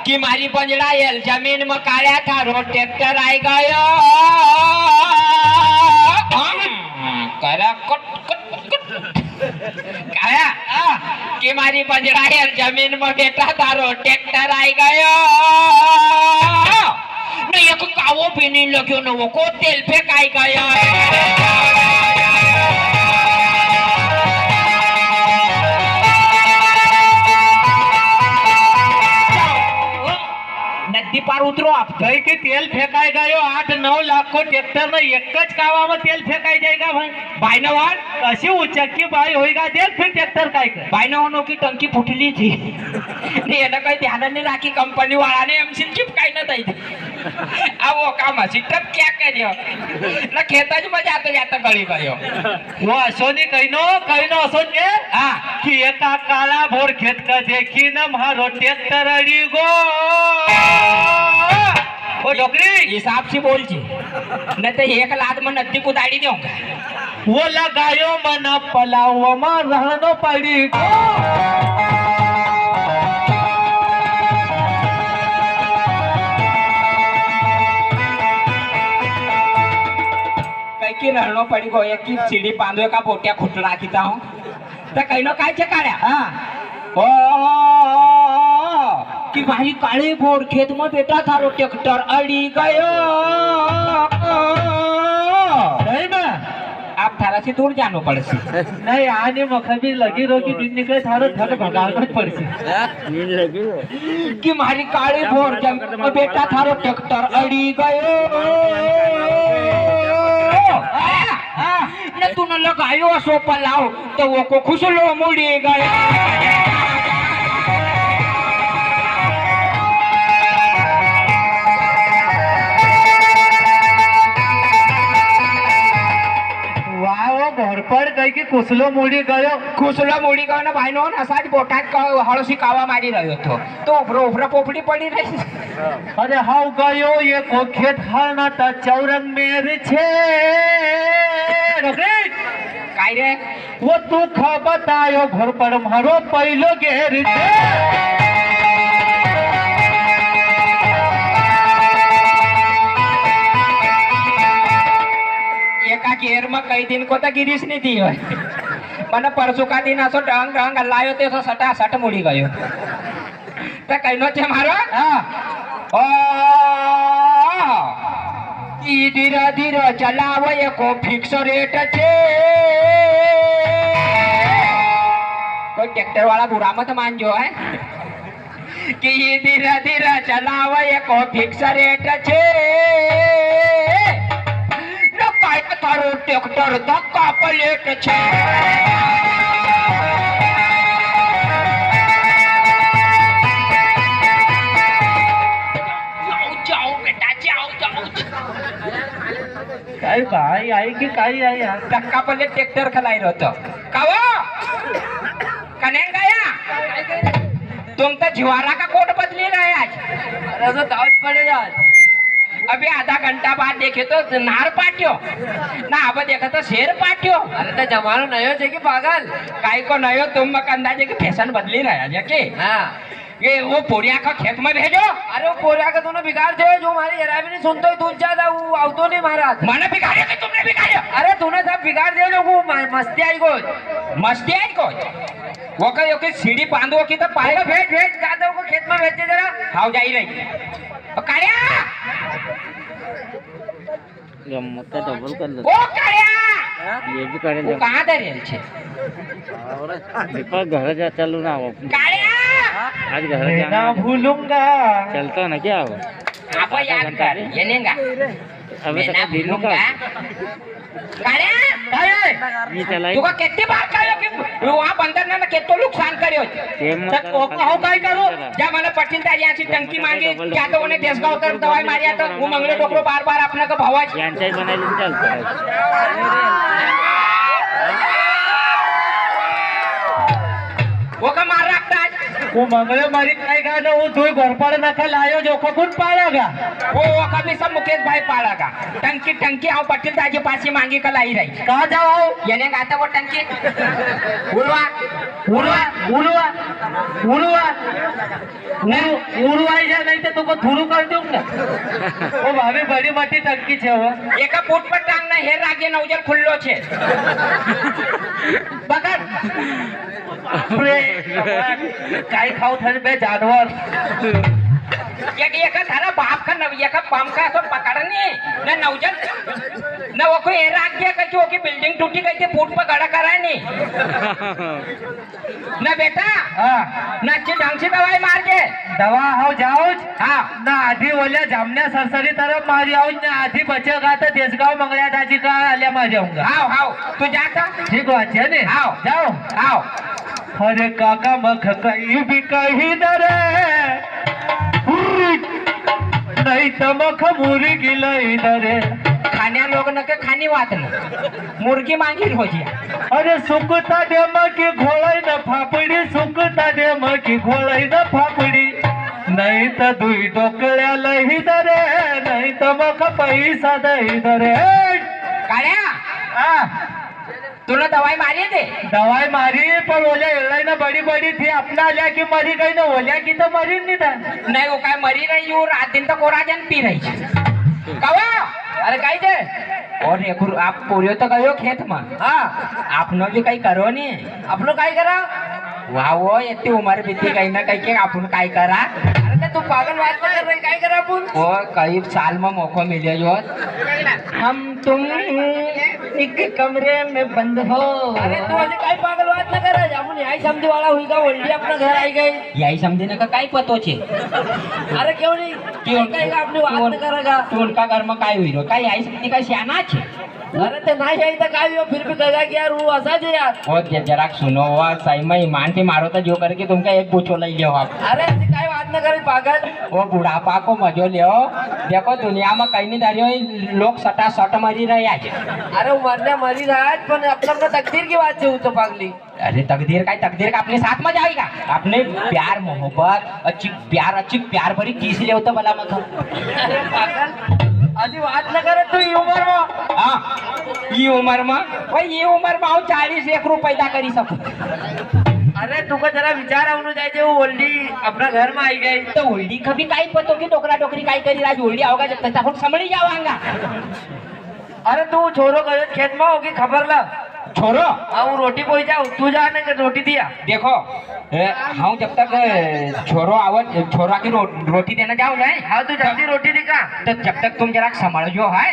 कि मारी पंजड़ा एल जमीन में काढ़ा थारो ट्रैक्टर आई गयो करा कट काया कि मारी पंजड़ा एल जमीन में बेटा थारो ट्रैक्टर आई गयो ने एक कावो पीनी लग्यो न वो को तेल फेंकाई गयो नदी पार उतरो आप भाई के तेल फेंकाई गयो 8-9 लाख को ट्रैक्टर में एक ज कावा में तेल फेंकाई जाएगा भाई भाई नवान कशी उचक्की बाई होईगा देख फिर ट्रैक्टर काय कर भाई नवानों की टंकी फुटली थी नहीं है ना कोई ध्यान नहीं रखी कंपनी वाला ने हमसे चिपकाई ना थी अब वो काम हसी तब क्या करियो ना खेता जो मजा आता जाता गली गयो वो असोनी कहिनो असो के कि एका काला भोर खेत का देखी न मारो ट्रैक्टर अड़ी गो ओ डोकरी हिसाब से बोल जी नहीं तो एक लात में नदी कुदाड़ी दूंगा वो लगायो मन पलाओ में रहनो पड़ी की रहनो पड़ी गो एक की सीढ़ी बांधो का बोटिया खुटरा कीता हूं तो कहिनो काय छे काड्या ओ कि भाई काळे भोर खेत में बेटा थारो ट्रैक्टर अड़ी गयो नहीं ना आप थारा से दूर जानो पड़सी नहीं आने मखबी लगी रोगी दिन निकले थारो थक भगावनो पड़सी कि मारी काळे भोर में बेटा थारो ट्रैक्टर अड़ी गयो न तू न लगायो सो पलाओ तो वो को खुशलो मुड़ी गया भरपड़ गई कि कुसलो मुड़ी गयो ना भाई नो असाज बोटात हळसी कावा मारी रह्यो तो उभरा पोपड़ी पड़ी रही अरे हाउ गयो ये को खेत हालना ता चौरंग मेर छे काय रे वो तू ख बतायो भरपड़ मारो पहलो घेर छे एका घेर में कई दिन को तो गिरीश नहीं थी मैंने परसों का दिन असो ढंग ढंग लायो ते सो सटा सट मुड़ी गयो तो कहनो छे मारो ओ ई धीरे धीरे चलावो एको फिक्स रेट छे कोई ट्रैक्टर वाला बुरा मत मान जो है कि धीरे धीरे चलावो एको फिक्स रेट छे थारो ट्रैक्टर धक्का पलेट छे जाओ बेटा जाओ काय भाई आई की काय आई धक्का पलेट ट्रैक्टर खलाई रहतो कावा कने गया तुम तो जिवारा का कोट बदली रहे आज अरे तो दावत पड़े आज अभी आधा घंटा बाद देखे तो नार पाट्यो ना अब देखा तो शेर पाट्यो अरे तो जमानो नयो छे कि पागल काय को नयो तुम मक अंदाजे की फैशन बदली रहा है के हाँ ये वो पोरिया का खेत में भेजो अरे वो पोरिया का तूने बिगाड़ दे जो हमारी जरा भी नहीं सुनतो तू ज्यादा वो आवतो नहीं महाराज मैंने बिगाड़िया कि तुमने बिगाड़िया अरे तूने सब बिगाड़ दे जो वो मस्ती आई को वो कहीं सीढ़ी बांधो की तो पाएगा भेज जादव को खेत में भेजते जरा हाउ जाई रही काड़िया गम्मत डबल कर लो ओ काड़िया ये भी करे वो कहां दरेल छे देखो घर जा चलू ना वो काड़िया आज घर ना जाना भूलूंगा चलता ना क्या वो आप याद कर ये नेगा अबे मैं ना तक दिन का भूलूंगा काड़िया ये चलाई तुका कितने बार कहो कि वहां बंदर ने कितो नुकसान कर्यो तक ओको हाउ काय करू जा મને પટીલતા યાસી ટંકી માંગી क्या तो उन्हें देशगाव तर दवाई मारिया तो वो मंगले डोकरो बार-बार अपने को भावाज यांचाई बनायली चालतं वो का मार रखता है હું મંગળે મારી કાઈ ગા ને હું ધોઈ ઘરપાડે નાખે લાયો જો કોણ પાડેગા वो कभी सब मुकेश भाई पालेगा टंकी टंकी आओ पटेल ताजी पासी मांगी कल आई रही कहाँ जाओ ये नहीं गाता वो टंकी उड़वा उड़वा उड़वा उड़वा उड़वाई जा नहीं तो तुमको थूरू कर दूंगा ओ भाभी बड़ी मोटी टंकी છે હો एका फूट पर टांग ना हेर रागे नवजल खुल्लो छे બગડ કાઈ ખાવ થને બે જાનવર एका थारा बाप का नव एका पम का तो पकड़ने ना नवजल ना वो कोई हेर राग दिया कि वो की बिल्डिंग टूटी गई थी फूट पर गड़ा कराए नहीं ना बेटा હા ना अच्छी ढंग से दवाई मार के દવા આવ જાઓ જ हाँ ના આધી ઓल्या જામના સરસરી तरफ मारी आऊ ना आधी बचेगा तो देसगांव मंगळ्या दाजी का आल्या मारी आऊंगा आओ आओ तू जाता ठीक बात है ने आओ जाओ आओ अरे काका मख कहीं भी कहीं दरे नहीं तो मख मुर्गी लई दरे खाण्या लोग न के खानी वात न मुर्गी मांगी रोजी अरे सुकता डेम की घोड़ाई न फापड़ी सुकता डेम की घोड़ाई न फापड़ी नहीं तो दुई डोकळ्या लई दरे नहीं तो मख पैसा दई दरे काळ्या हाँ तूने दवाई मारी थे दवाई मारी पर ओल्या एवढाई ना बड़ी बड़ी थी अपना आल्या की मरी गई ना ओल्या की तो मरी नहीं था नहीं वो काय मरी रही हूँ रात दिन तक कोराजन पी रही कवा अरे काई थे और एक आप पूरे तो गयो खेत में हाँ आपनो भी कहीं करो नहीं आपनो काई करा वाह वो इतनी उम्र बीती गई ना कहीं के आपन काई करा अरे तू पागल बात कर रही काई करा अपन वो कई साल में मौका मिले जो हम तुम एक कमरे में बंद हो अरे तू अभी काय पागल बात न कर आपण याही समधी वाला हुई का ओल्डी अपना घर आई गई यही समझने का काई पतो छे अरे क्यों नहीं क्यों काय का अपनी बात न करेगा तू उनका घर में काय हुई रो काय यही समझने का सियाना छे अरे ते नाही आई तर काय फिर भी कहेगा कि यार वो असा जे यार वो जरा सुनो वो सही में ईमान से मारो तो जो करके तुमका एक पूछो ले लो आप अरे ऐसी काय बात न करे पागल वो बुढ़ापा को मजो ले देखो दुनिया में कहीं नहीं दारियो लोग सटा सट मरी रहे आज अरे वो मरने मरी रहा है पण अपना अपना तकदीर की बात से तो पागली अरे तकदीर का अपने साथ में जाएगा अपने प्यार मोहब्बत अच्छी प्यार भरी किस ले होता भला मत अरे पागल अभी बात न करे तू उम्र में हाँ ये उम्र में भाई ये उम्र में 40 लाख रुपए पैदा करी सकूं अरे तुको जरा विचार आवनु जायचे वो ओल्डी अपना घर में आई गई तो होल्डी कभी काई पतो की डोकरा डोकरी काई करी राज होल्डी आओगा जब तक आपण समझी जावांगा अरे तू छोरो गयो खेत में होगी खबर ला छोरो हाँ रोटी पोई जाओ तू जाने के रोटी दिया देखो हाँ जब तक छोरो आवत छोरा की रोटी देना जाओ जाए हाँ तू जल्दी रोटी दिखा तो जब तक तुम जरा समझो है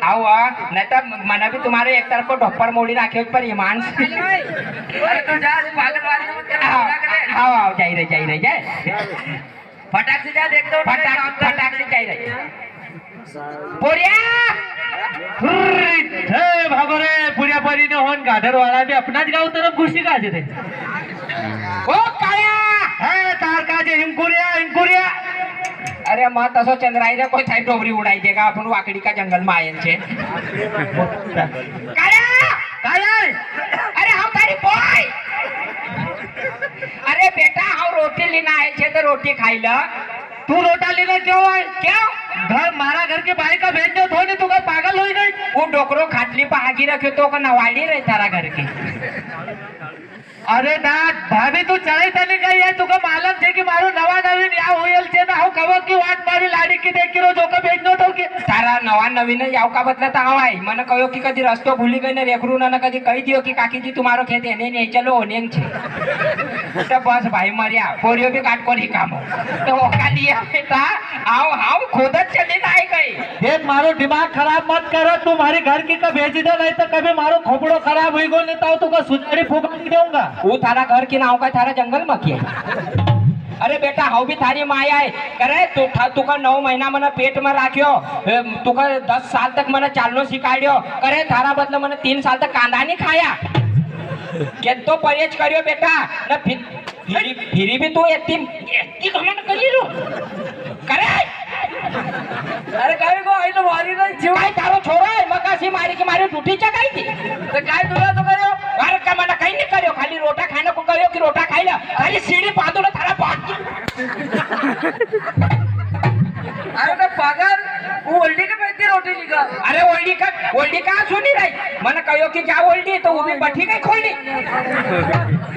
आओ नहीं तो मैंने भी तुम्हारे एक तरफ को ढप्पर मोड़ी रखे पर ईमान से अरे तू जा पागलवादी मत कर आओ आओ जाई रहे जाए फटाक से जा देखते हो फटाक से जाई रहे पोरिया हे भागो रे पुऱ्या परीने होन गाधर वाला भी अपनाच गाव तरफ घुसी गाजे रे ओ काया हे तार काजे हिमकुरिया अरे मत तसो चंद्राई रे कोई थाई डोबरी उड़ाई देगा अपन वाकड़ी का जंगल में आयन छे काया अरे हम तारी बॉय अरे बेटा हम रोटी लेना आए छे तो रोटी खाई ल तू रोटा लेना क्यों है क्यों घर मारा घर के भाई का भेज दो थोड़ी तू का पागल हो गई वो डोकरो खाटली पर आगी रखे तो का नवाड़ी रहे तारा घर की अरे ना भाभी तू चढ़ाई तली गई है तुका मालूम छे कि मारो नवा नवीन या होयल छे ना हूं खबर की वाट मारी लाडी की देख रो जो का भेजनो तो के तारा नवा नवीन याव का बदलता हवाय मन कहो कि कदी रस्तो भूली गई ने रेखरू ना कदी कही दियो कि काकी जी तुम्हारो खेत एने नहीं चलो ओनेंग छे तो बस भाई मरिया पोरियो भी काट कोरी काम तो ओका दिया बेटा आओ आओ खुद चले ना आई गई देख मारो दिमाग खराब मत करो तुम्हारी घर की का भेज दे नहीं तो कभी मारो खोपड़ो खराब हुई गो नहीं तो तुका सुजाड़ी फूक दूंगा वो थारा घर की नाव का थारा जंगल में किया अरे बेटा हाउ भी थारी माया है करे तुका 9 महीना मने पेट में राख्यो तुका 10 साल तक मने चालनो सिखाड्यो करे थारा बदले मने 3 साल तक कांदा नहीं खाया के तो परहेज करियो बेटा न फिरी भी तू एत्ती घमंड करी रो करे अरे काय को आई तो मारी ना जीव काय तारो छोरा है मकासी मारी के मारी टूटी चकाई थी तो काय तुला तो करो अरे का मैंने कहीं नहीं करियो खाली रोटा खाने को कहियो कि रोटा खाई ला खाली सीढ़ी बांधो ना थारा बाकी अरे तो पागल वो ओल्डी के पैसे रोटी निका अरे ओल्डी का सुनी रही मैंने कहियो कि क्या ओल्डी तो वो भी बठी गई खोली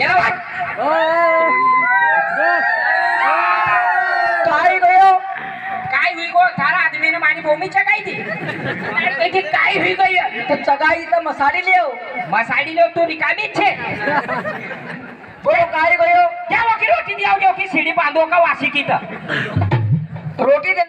ये बात काय गयो काय हुई गो थारा आदमी ने मानी भूमि चगाई थी देखी काय हुई गई है? तो चगाई तो मसाली ले मसाड़ी लो तू रिकामी छे बोलो काय गयो क्या वो की रोटी दिया की सीढ़ी बांधो का वासी की तो रोटी दे